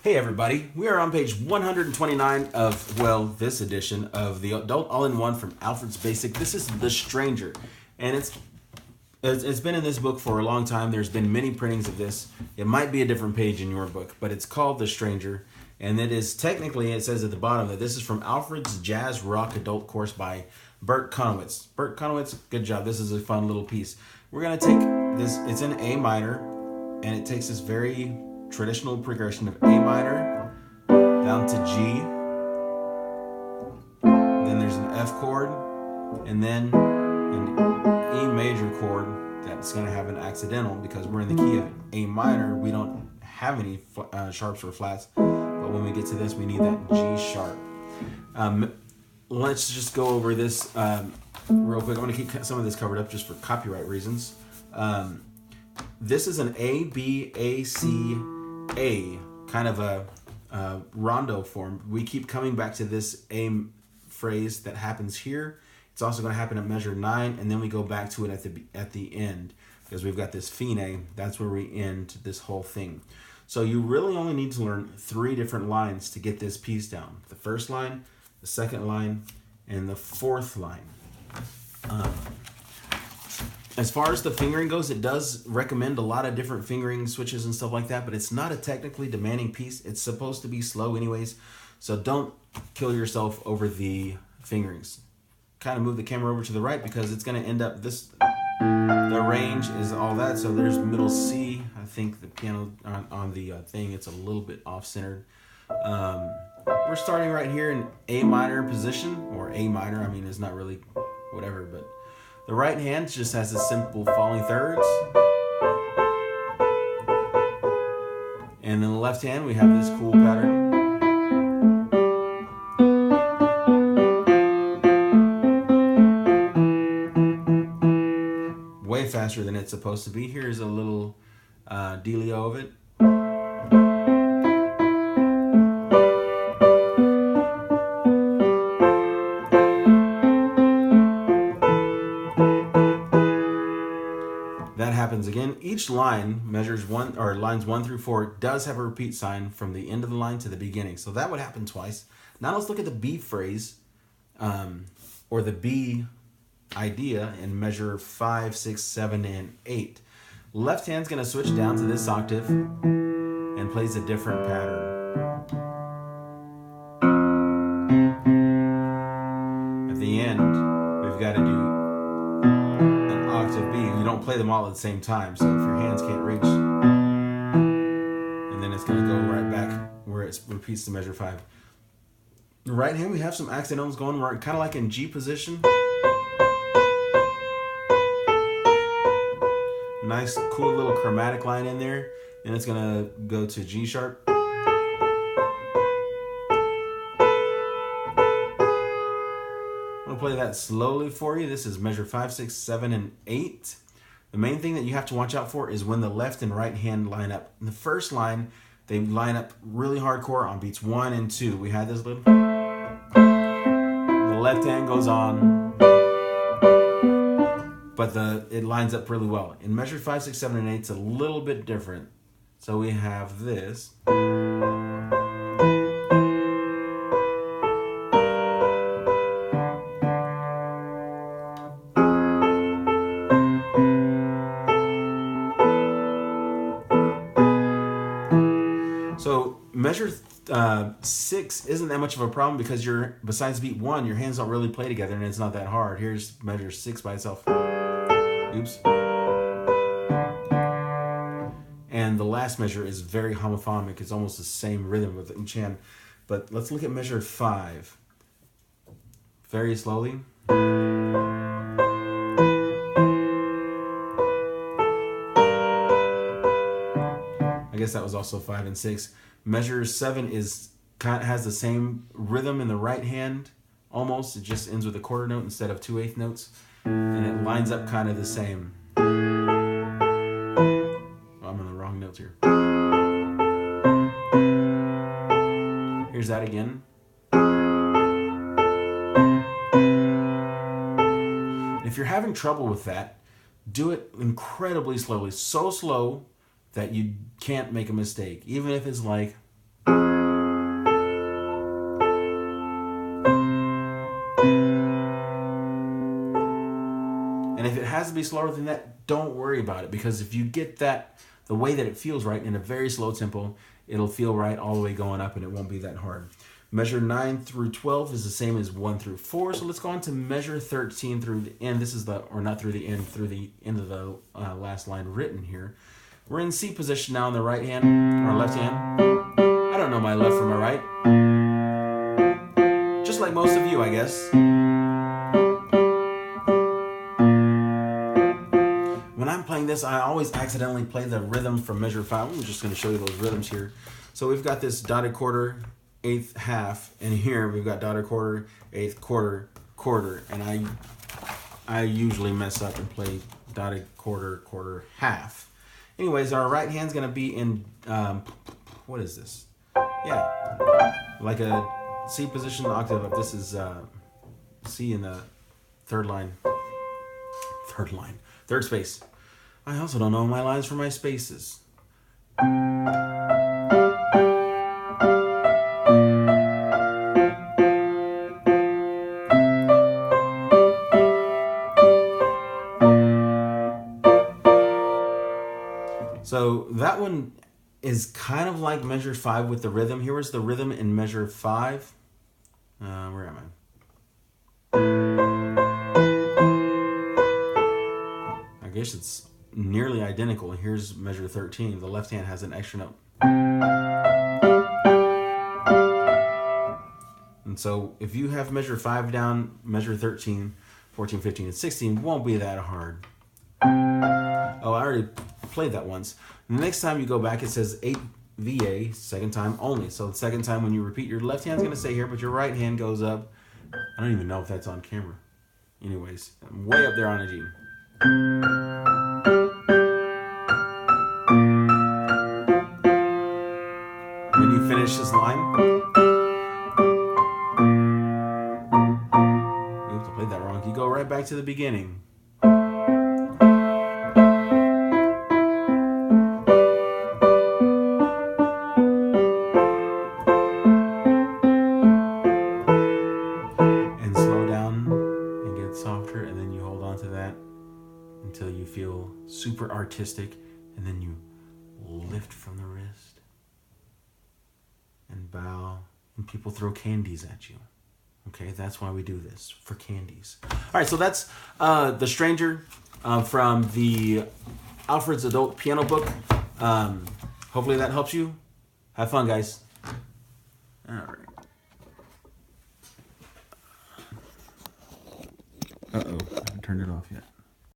Hey everybody, we are on page 129 of, well, this edition of the Adult All-in-One from Alfred's Basic. This is The Stranger, and it's been in this book for a long time. There's been many printings of this. It might be a different page in your book, but it's called The Stranger, and it is technically, it says at the bottom that this is from Alfred's Jazz Rock Adult Course by Bert Konowitz. Bert Konowitz, good job. This is a fun little piece. We're going to take this, it's in A minor, and it takes this very traditional progression of A minor down to G, then there's an F chord, and then an E major chord that's going to have an accidental because we're in the key of A minor. We don't have any sharps or flats, but when we get to this we need that G sharp. Let's just go over this real quick. I want to keep some of this covered up just for copyright reasons. This is an A, B, A, C, A, kind of a rondo form. We keep coming back to this A phrase that happens here. It's also going to happen at measure 9, and then we go back to it at the end because we've got this fine. That's where we end this whole thing. So you really only need to learn 3 different lines to get this piece down. The first line, the second line, and the fourth line. As far as the fingering goes, it does recommend a lot of different fingering switches and stuff like that, but it's not a technically demanding piece. It's supposed to be slow anyways, so don't kill yourself over the fingerings. Kind of move the camera over to the right because it's going to end up this, the range is all that, so there's middle C. I think the piano on the thing, it's a little bit off-centered. We're starting right here in A minor position, or A minor, I mean, it's not really whatever, but the right hand just has a simple falling thirds. And in the left hand, we have this cool pattern. Way faster than it's supposed to be. Here's a little dealio of it. That happens again. Each line measures lines 1 through 4 does have a repeat sign from the end of the line to the beginning. So that would happen twice. Now let's look at the B phrase, or the B idea in measure 5, 6, 7, and 8. Left hand's going to switch down to this octave and plays a different pattern. At the end, we've got to do octave B. You don't play them all at the same time, so if your hands can't reach, and then it's going to go right back where it repeats to measure 5. The right hand, we have some accidentals going. We're kind of like in G position. Nice, cool little chromatic line in there, and it's going to go to G sharp. I'm going to play that slowly for you. This is measure 5, 6, 7, and 8. The main thing that you have to watch out for is when the left and right hand line up. In the first line, they line up really hardcore on beats 1 and 2. We had this little... The left hand goes on, but it lines up really well. In measure 5, 6, 7, and 8, it's a little bit different. So we have this. So measure 6 isn't that much of a problem because besides beat 1, your hands don't really play together and it's not that hard. Here's measure 6 by itself. Oops. And the last measure is very homophonic. It's almost the same rhythm with each hand. But let's look at measure 5. Very slowly. I guess that was also 5 and 6. Measure 7 has the same rhythm in the right hand, almost. It just ends with a quarter note instead of 2/8 notes, and it lines up kind of the same. Oh, I'm on the wrong notes here. Here's that again. If you're having trouble with that, do it incredibly slowly, so slow that you can't make a mistake, even if it's like, and has to be slower than that, don't worry about it, because if you get that the way that it feels right in a very slow tempo, it'll feel right all the way going up, and it won't be that hard. Measure 9 through 12 is the same as 1 through 4. So let's go on to measure 13 through the end. This is or not through the end of the last line written here. We're in C position now on the right hand, or left hand. I don't know my left from my right. Just like most of you, I guess. When I'm playing this, I always accidentally play the rhythm from measure 5. I'm just going to show you those rhythms here. So we've got this dotted quarter, eighth, half, and here we've got dotted quarter, eighth, quarter, quarter, and I usually mess up and play dotted quarter, quarter, half. Anyways, our right hand's gonna be in what is this? Yeah, like a C position octave up. This is C in the third space. I also don't know my lines for my spaces. So that one is kind of like measure 5 with the rhythm. Here was the rhythm in measure 5. Where am I? I guess it's nearly identical. Here's measure 13. The left hand has an extra note. And so if you have measure 5 down, measure 13, 14, 15, and 16 won't be that hard. Oh, I already played that once. The next time you go back, it says 8 VA, second time only. So the second time when you repeat, your left hand's going to stay here, but your right hand goes up. I don't even know if that's on camera. Anyways, I'm way up there on a G. When you finish this line, oops, I played that wrong. You go right back to the beginning. Until you feel super artistic, and then you lift from the wrist and bow, and people throw candies at you. Okay, that's why we do this, for candies. All right, so that's The Stranger from the Alfred's Adult Piano Book. Hopefully that helps you. Have fun, guys. All right. Uh-oh, I haven't turned it off yet.